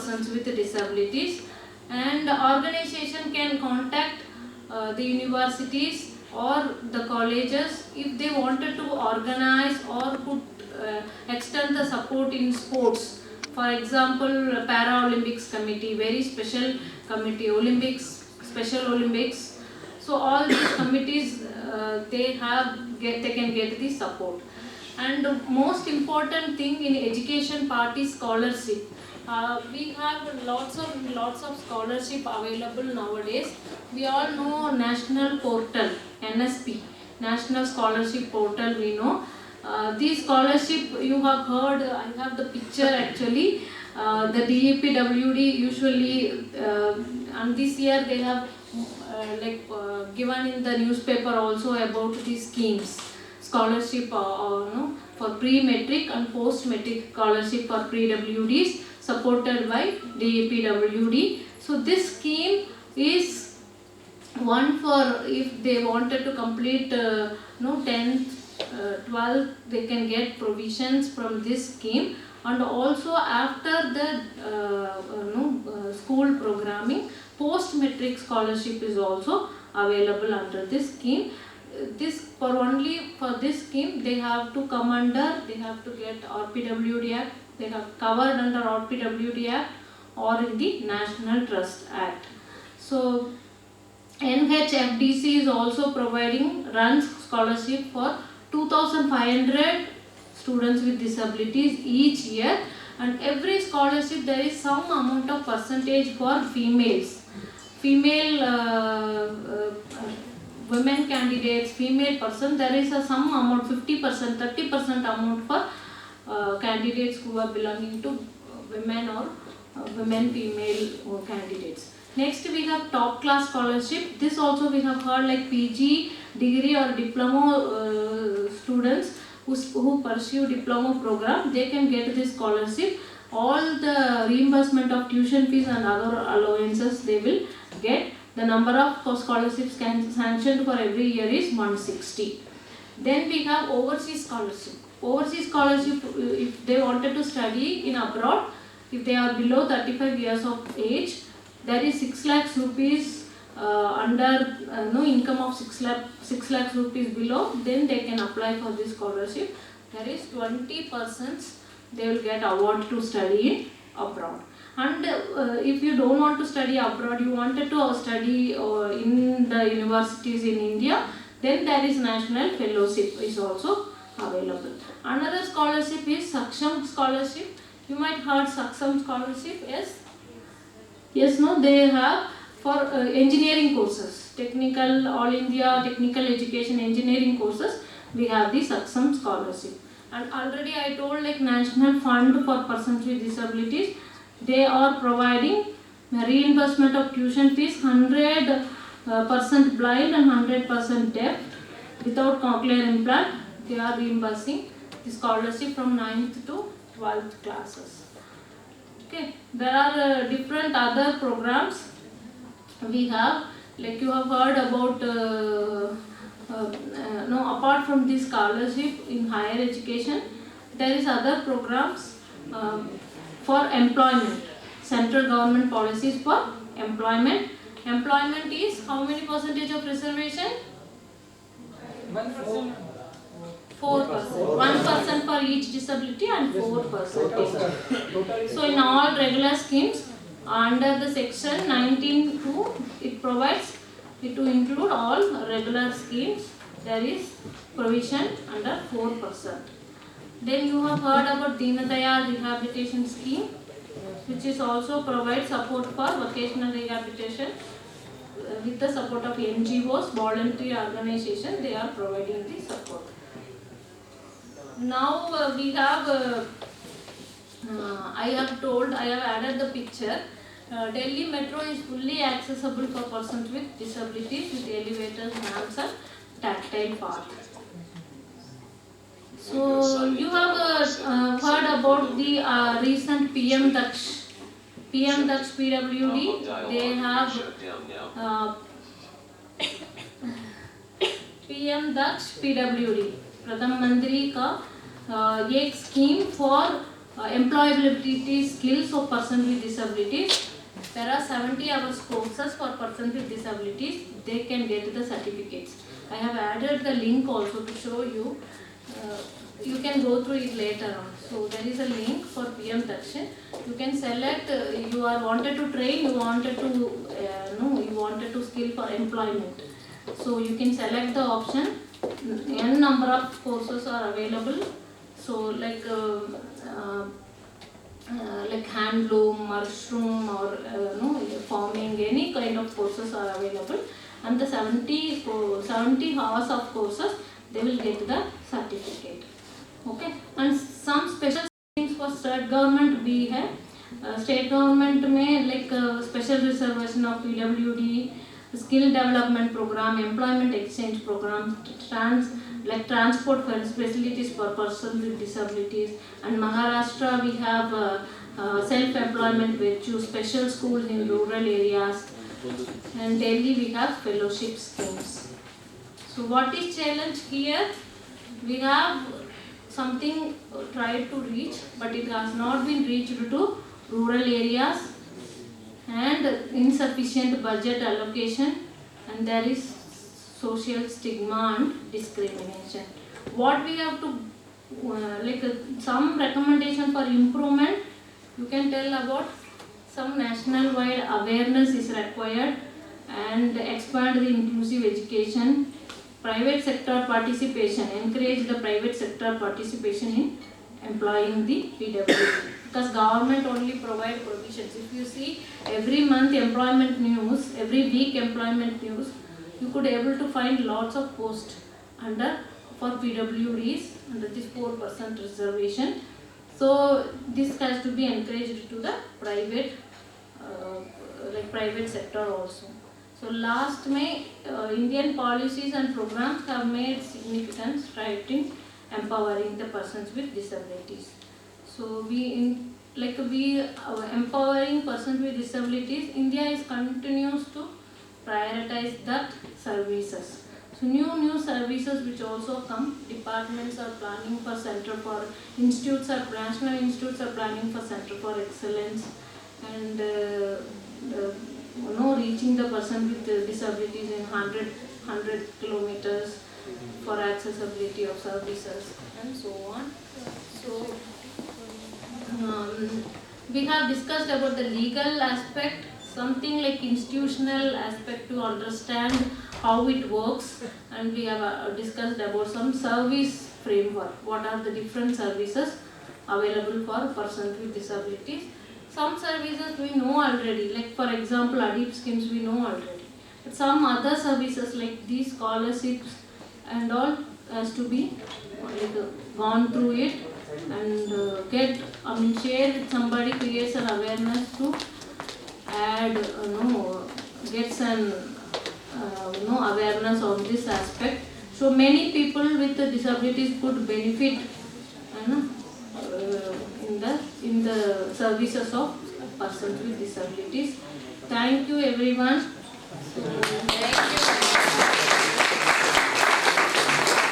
persons with disabilities, and the organization can contact the universities or the colleges if they wanted to organize or could extend the support in sports. For example, Paralympics committee, very special committee, Olympics, Special Olympics. So all these committees they can get the support. And the most important thing in education part is scholarship. We have lots of scholarship available nowadays. We all know National Portal, NSP, National Scholarship Portal. We know these scholarship you have heard. I have the picture actually. The NIEPVD usually, and this year they have given in the newspaper also about these schemes, scholarship for pre-metric and post-metric scholarship for pre-WDs supported by NIEPVD. So this scheme is one for if they wanted to complete 10th, 12th, they can get provisions from this scheme, and also after the school programming, post-metric scholarship is also available under this scheme. Only for this scheme they have to come under, they have to get RPWD Act, they have covered under RPWD Act or in the National Trust Act. So NHFDC is also runs scholarship for 2,500 students with disabilities each year, and every scholarship there is some amount of percentage for females. Women candidates, female person, there is some amount, 50%, 30% amount for candidates who are belonging to women or female candidates. Next we have top class scholarship. This also we have heard, like PG, degree or diploma students who pursue diploma program, they can get this scholarship. All the reimbursement of tuition fees and other allowances they will get. The number of scholarships sanctioned for every year is 160. Then we have overseas scholarship. Overseas scholarship, if they wanted to study in abroad, if they are below 35 years of age, there is 6 lakhs rupees under income of 6 lakhs rupees below, then they can apply for this scholarship. There is 20% they will get award to study in abroad. And if you don't want to study abroad, you wanted to study in the universities in India, then there is national fellowship is also available. Another scholarship is Saksham scholarship. You might heard Saksham scholarship. Yes, no, they have for engineering courses, technical, all India technical education engineering courses, we have the Saksham scholarship. And already I told, like National Fund for Persons with Disabilities, they are providing reimbursement of tuition fees, 100% blind and 100% deaf without cochlear implant. They are reimbursing the scholarship from 9th to 12th classes. Okay, there are different other programs we have, like you have heard about apart from this scholarship in higher education, there is other programs for employment, central government policies for employment. Employment is how many percentage of reservation? 1%. 4%. 1% for each disability and 4%. So in all regular schemes under the section 19(2), it provides it to include all regular schemes. There is provision under 4%. Then you have heard about Deenadayal rehabilitation scheme, which is also provides support for vocational rehabilitation with the support of NGOs, voluntary organization. They are providing the support. Now we have, I have added the picture. Delhi Metro is fully accessible for persons with disabilities with elevators, ramps and tactile path. So you have heard about the recent PM Daksh PWD. They have PM Daksh PWD, Pradhan Mantri का एक scheme for employability skills of person with disabilities. There are 70 hours courses for person with disabilities. They can get the certificates. I have added the link also to show you. You can go through it later on. So there is a link for PM Dakshin. You can select. You are wanted to train. You wanted to You wanted to skill for employment. So you can select the option. N number of courses are available. So like handloom, mushroom, or farming, any kind of courses are available. And the 70 hours of courses, they will get the certificate. Okay. And some special schemes for state government we have. State government may like special reservation of PWD, skill development program, employment exchange program, transport facilities for persons with disabilities. And Maharashtra we have self-employment virtue, special schools in rural areas. And Delhi we have fellowship schemes. So what is challenge here? We have something tried to reach, but it has not been reached to rural areas, and insufficient budget allocation, and there is social stigma and discrimination. What we have to some recommendation for improvement, you can tell about some national wide awareness is required, and expand the inclusive education, private sector participation, encourage the private sector participation in employing the PWD, because government only provide provisions. If you see every month employment news, every week employment news, you could able to find lots of posts under for PWDs under this 4% reservation. So this has to be encouraged to the private private sector also. So last May, Indian policies and programs have made significant strides in empowering the persons with disabilities. So empowering persons with disabilities, India is continues to prioritize that services. So new services which also come. Departments are planning for Center for National Institutes are planning for Center for Excellence, and reaching the person with disabilities in 100 kilometers for accessibility of services and so on. So we have discussed about the legal aspect, something like institutional aspect to understand how it works, and we have discussed about some service framework. What are the different services available for persons with disabilities? Some services we know already, like for example ADIP schemes we know already. But some other services like these scholarships and all has to be gone through it and share with somebody, creates an awareness to add, gets an awareness on this aspect. So many people with disabilities could benefit in the services of persons with disabilities. Thank you everyone. Thank you.